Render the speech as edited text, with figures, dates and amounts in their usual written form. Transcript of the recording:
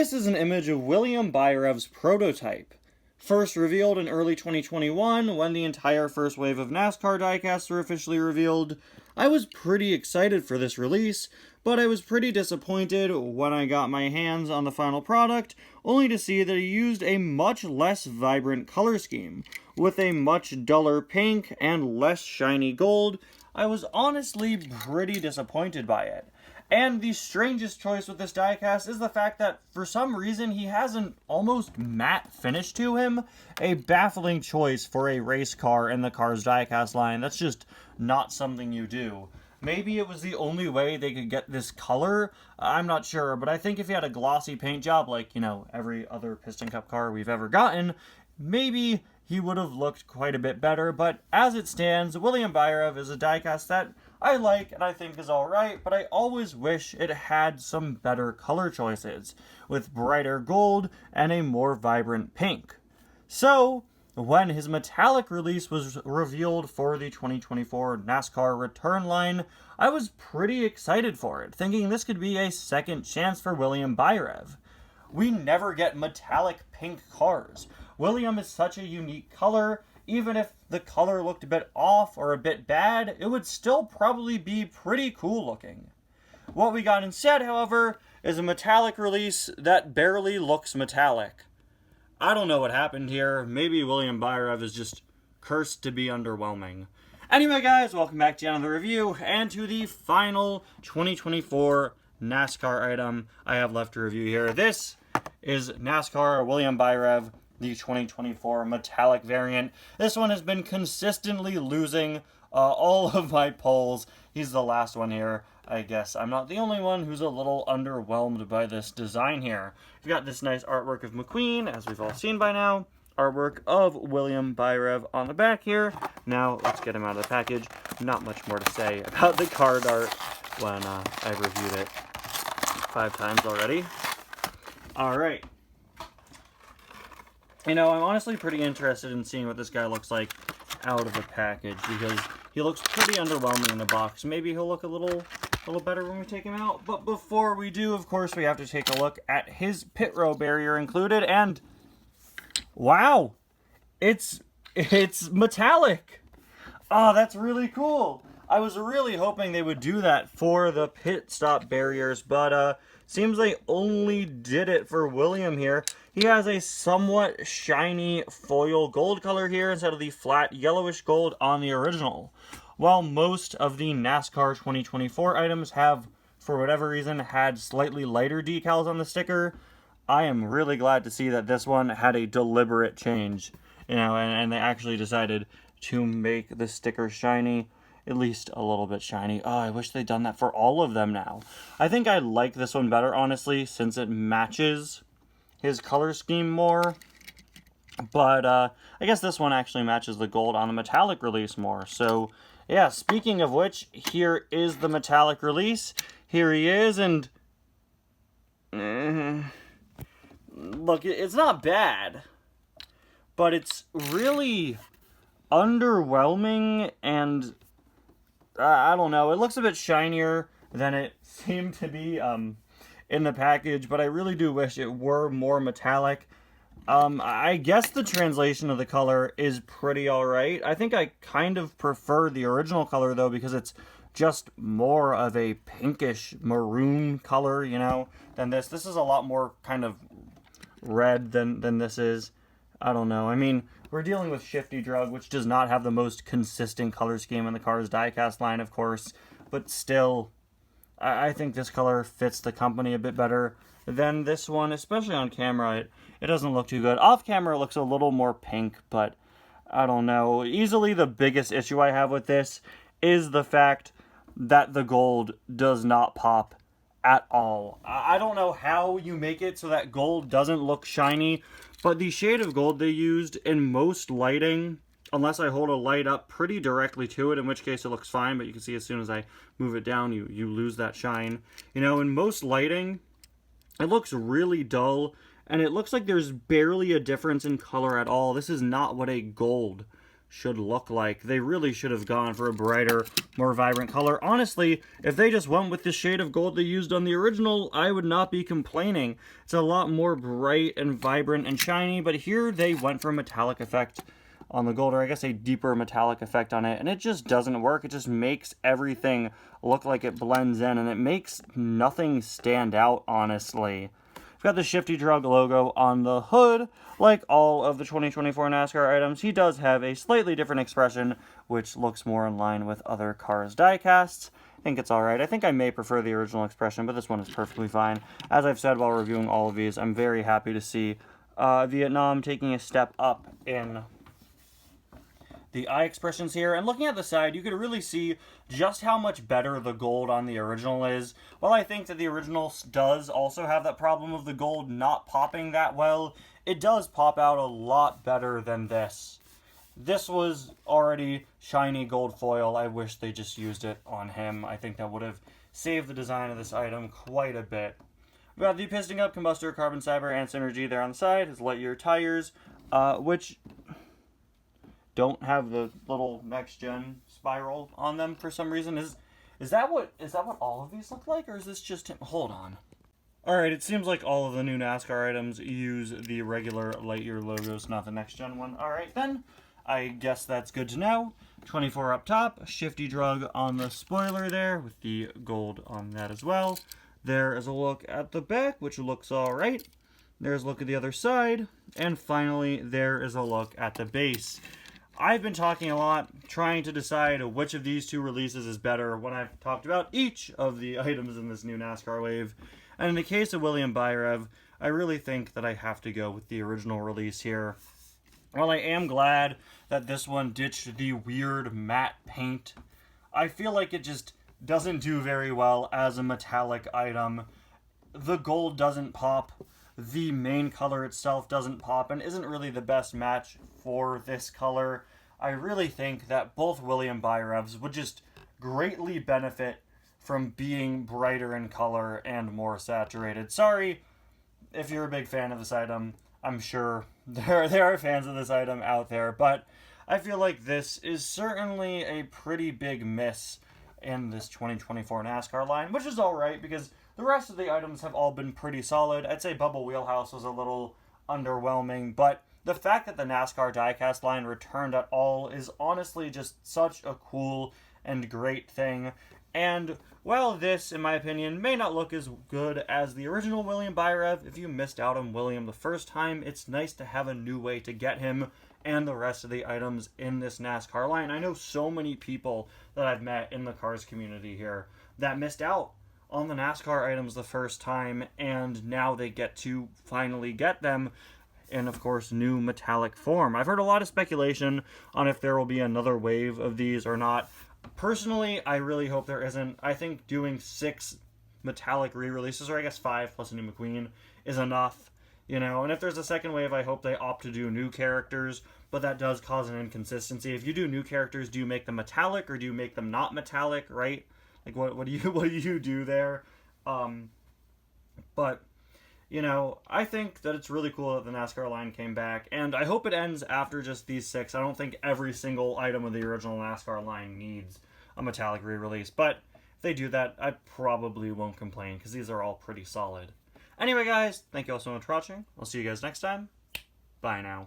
This is an image of William Byrev's prototype. First revealed in early 2021, when the entire first wave of NASCAR diecasts were officially revealed. I was pretty excited for this release, but I was pretty disappointed when I got my hands on the final product, only to see that he used a much less vibrant color scheme, with a much duller pink and less shiny gold. I was honestly pretty disappointed by it. And the strangest choice with this diecast is the fact that, for some reason, he has an almost matte finish to him. A baffling choice for a race car in the Cars diecast line. That's just not something you do. Maybe it was the only way they could get this color. I'm not sure, but I think if he had a glossy paint job like, every other Piston Cup car we've ever gotten, maybe he would have looked quite a bit better. But as it stands, William Byrev is a diecast that I like and I think is alright, but I always wish it had some better color choices, with brighter gold and a more vibrant pink. So, when his metallic release was revealed for the 2024 NASCAR return line, I was pretty excited for it, thinking this could be a second chance for William Byrev. We never get metallic pink cars. William is such a unique color. Even if the color looked a bit off or a bit bad, it would still probably be pretty cool looking. What we got instead, however, is a metallic release that barely looks metallic. I don't know what happened here. Maybe William Byrev is just cursed to be underwhelming. Anyway, guys, welcome back to another review and to the final 2024 NASCAR item I have left to review here. This is NASCAR William Byrev, the 2024 metallic variant. This one has been consistently losing all of my polls. He's the last one here. I guess I'm not the only one who's a little underwhelmed by this design here. We've got this nice artwork of McQueen, as we've all seen by now. Artwork of William Byrev on the back here. Now, let's get him out of the package. Not much more to say about the card art when I've reviewed it 5 times already. Alright. I'm honestly pretty interested in seeing what this guy looks like out of the package, because he looks pretty underwhelming in the box. Maybe he'll look a little better when we take him out. But before we do, of course, we have to take a look at his pit row barrier included, and wow, it's metallic. Oh, that's really cool. I was really hoping they would do that for the pit stop barriers, but seems they only did it for William here. He has a somewhat shiny foil gold color here instead of the flat yellowish gold on the original. While most of the NASCAR 2024 items have, for whatever reason, had slightly lighter decals on the sticker, I am really glad to see that this one had a deliberate change, and they actually decided to make the sticker shiny, at least a little bit shiny. Oh, I wish they'd done that for all of them now. I think I like this one better, honestly, since it matches his color scheme more. But I guess this one actually matches the gold on the metallic release more. So, yeah, speaking of which, here is the metallic release. Here he is, and look, it's not bad, but it's really underwhelming, and I don't know. It looks a bit shinier than it seemed to be in the package, but I really do wish it were more metallic. I guess the translation of the color is pretty alright. I think I kind of prefer the original color, though, because it's just more of a pinkish maroon color, than this. This is a lot more kind of red than this is. I don't know. I mean, we're dealing with Shifty Drug, which does not have the most consistent color scheme in the Cars diecast line, of course, but still, I think this color fits the company a bit better than this one, especially on camera. It doesn't look too good. Off camera, it looks a little more pink, but I don't know. Easily the biggest issue I have with this is the fact that the gold does not pop at all. I don't know how you make it so that gold doesn't look shiny, but the shade of gold they used in most lighting, unless I hold a light up pretty directly to it, in which case it looks fine, but you can see as soon as I move it down, you lose that shine. In most lighting, it looks really dull, and it looks like there's barely a difference in color at all. This is not what a gold should look like. They really should have gone for a brighter, more vibrant color. Honestly, if they just went with the shade of gold they used on the original, I would not be complaining. It's a lot more bright and vibrant and shiny, but here they went for a metallic effect on the gold, or I guess a deeper metallic effect on it, and it just doesn't work. It just makes everything look like it blends in, and it makes nothing stand out, honestly. We've got the Shifty Drug logo on the hood. Like all of the 2024 NASCAR items, he does have a slightly different expression, which looks more in line with other cars' diecasts. I think it's alright. I think I may prefer the original expression, but this one is perfectly fine. As I've said while reviewing all of these, I'm very happy to see Vietnam taking a step up in the eye expressions here. And looking at the side, you could really see just how much better the gold on the original is. While I think that the original does also have that problem of the gold not popping that well, it does pop out a lot better than this. This was already shiny gold foil. I wish they just used it on him. I think that would have saved the design of this item quite a bit. We got the piston up, combustor, carbon fiber, and synergy there on the side. His Lightyear tires, which don't have the little next gen spiral on them for some reason. Is that what all of these look like, or is this just him? Hold on. Alright, it seems like all of the new NASCAR items use the regular Lightyear logos, not the next gen one. Alright then, I guess that's good to know. 24 up top, Shifty Drug on the spoiler there, with the gold on that as well. There is a look at the back, which looks alright. There's a look at the other side. And finally, there is a look at the base. I've been talking a lot, trying to decide which of these two releases is better when I've talked about each of the items in this new NASCAR wave. And in the case of William Byrev, I really think that I have to go with the original release here. While I am glad that this one ditched the weird matte paint, I feel like it just doesn't do very well as a metallic item. The gold doesn't pop. The main color itself doesn't pop and isn't really the best match for this color. I really think that both William Byrevs would just greatly benefit from being brighter in color and more saturated. Sorry if you're a big fan of this item. I'm sure there are fans of this item out there, but I feel like this is certainly a pretty big miss in this 2024 NASCAR line, which is alright because the rest of the items have all been pretty solid. I'd say Bubble Wheelhouse was a little underwhelming, but the fact that the NASCAR diecast line returned at all is honestly just such a cool and great thing. And while this, in my opinion, may not look as good as the original William Byrev, if you missed out on William the first time, it's nice to have a new way to get him and the rest of the items in this NASCAR line. I know so many people that I've met in the cars community here that missed out on the NASCAR items the first time, and now they get to finally get them in, of course, new metallic form. I've heard a lot of speculation on if there will be another wave of these or not. Personally, I really hope there isn't. I think doing 6 metallic re-releases, or I guess 5 plus a new McQueen, is enough. You know, and if there's a second wave, I hope they opt to do new characters, but that does cause an inconsistency. If you do new characters, do you make them metallic, or do you make them not metallic, right? Like, what do you do there? But, you know, I think that it's really cool that the NASCAR line came back, and I hope it ends after just these 6. I don't think every single item of the original NASCAR line needs a metallic re-release, but if they do that, I probably won't complain, because these are all pretty solid. Anyway, guys, thank you all so much for watching. I'll see you guys next time. Bye now.